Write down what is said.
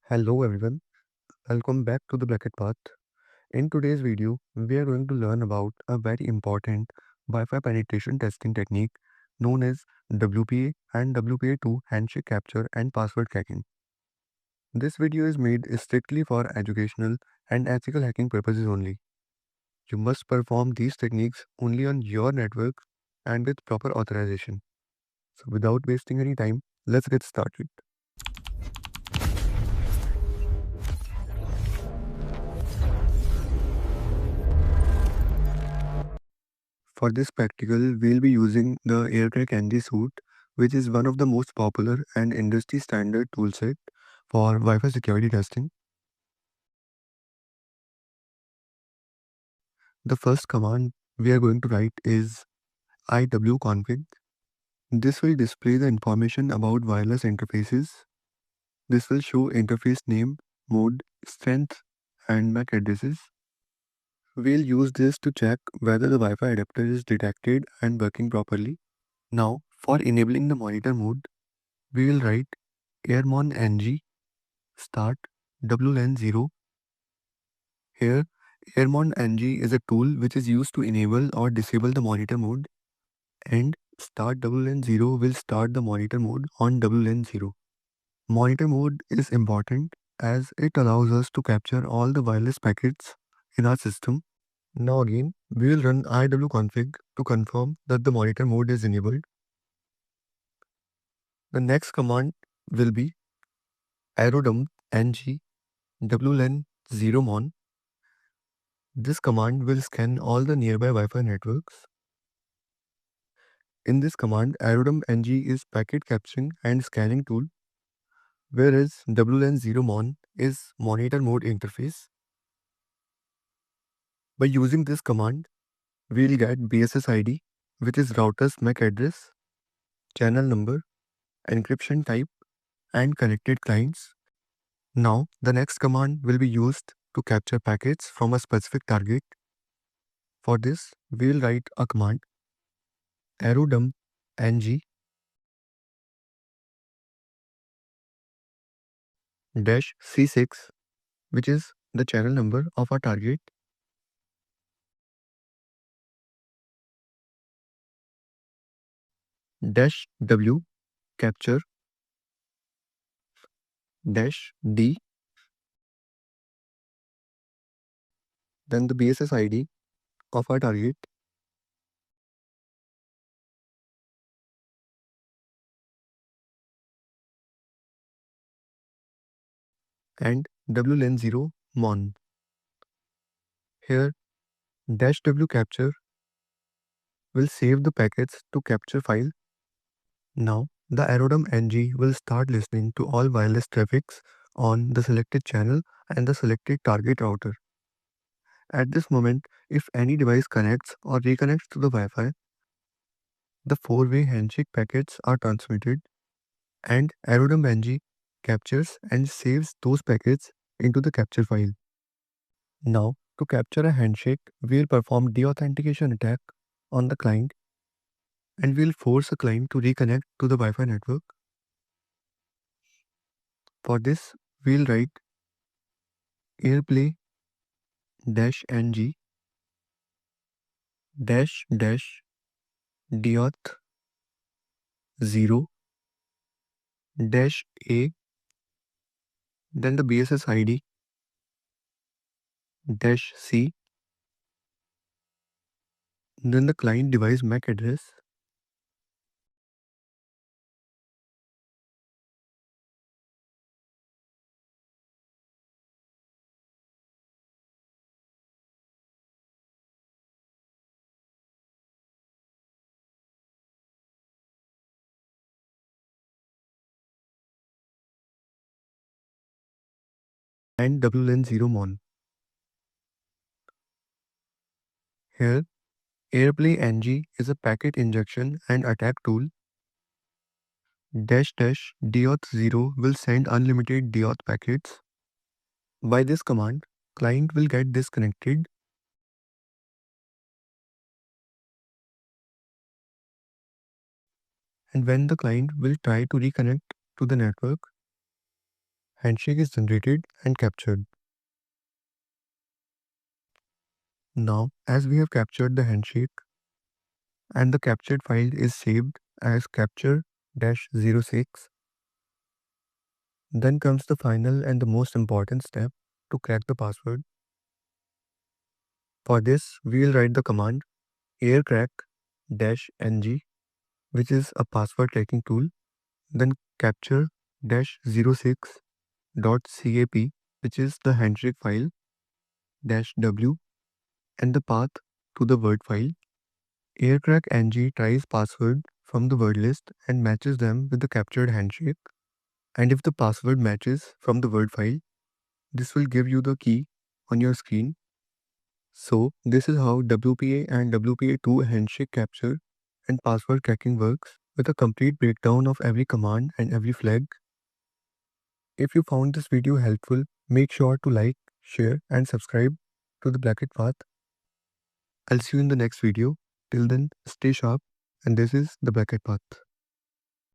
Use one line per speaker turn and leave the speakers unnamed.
Hello everyone, welcome back to the BlackHat Path. In today's video, we are going to learn about a very important Wi-Fi penetration testing technique known as WPA and WPA2 Handshake capture and password cracking. This video is made strictly for educational and ethical hacking purposes only. You must perform these techniques only on your network and with proper authorization. So without wasting any time, let's get started. For this practical, we'll be using the Aircrack-ng suite, which is one of the most popular and industry standard toolset for Wi-Fi security testing. The first command we are going to write is iwconfig. This will display the information about wireless interfaces. This will show interface name, mode, strength, and MAC addresses. We'll use this to check whether the Wi-Fi adapter is detected and working properly. Now, for enabling the monitor mode, we will write Airmon-ng start WLAN0. Here, Airmon-ng is a tool which is used to enable or disable the monitor mode, and start WLAN0 will start the monitor mode on WLAN0. Monitor mode is important as it allows us to capture all the wireless packets in our system. Now again, we will run iwconfig to confirm that the monitor mode is enabled. The next command will be Airodump-ng WLAN0 mon. This command will scan all the nearby Wi-Fi networks. In this command, Airodump-ng is packet capturing and scanning tool, whereas WLAN0 mon is monitor mode interface. By using this command, we'll get BSS ID, which is router's MAC address, channel number, encryption type, and connected clients. Now, the next command will be used to capture packets from a specific target. For this, we'll write a command Airodump-ng -C6, which is the channel number of our target, -W capture -D, then the BSS ID of our target, and WLAN0 mon. Here -W capture will save the packets to capture file. Now the Airodump-ng will start listening to all wireless traffics on the selected channel and the selected target router. At this moment, if any device connects or reconnects to the Wi-Fi, the four-way handshake packets are transmitted, and Airodump-ng captures and saves those packets into the capture file. Now, to capture a handshake, we'll perform deauthentication attack on the client, and we'll force a client to reconnect to the Wi-Fi network. For this, we'll write Airplay-ng Deauth 0 -A, then the BSS ID -C, then the client device MAC address, and WLAN0 mon. Here, Airplay-ng is a packet injection and attack tool. -Deauth 0 will send unlimited Deauth packets. By this command, client will get disconnected, and when the client will try to reconnect to the network, handshake is generated and captured. Now, as we have captured the handshake and the captured file is saved as capture-06, then comes the final and the most important step to crack the password. For this, we will write the command Aircrack-ng, which is a password cracking tool, then capture-06.cap, which is the handshake file, -w, and the path to the word file. Aircrack-ng tries password from the word list and matches them with the captured handshake. And if the password matches from the word file, this will give you the key on your screen. So this is how WPA and WPA2 handshake capture and password cracking works, with a complete breakdown of every command and every flag. If you found this video helpful, make sure to like, share and subscribe to the BlackHat Path. I'll see you in the next video. Till then, stay sharp, and this is the BlackHat Path.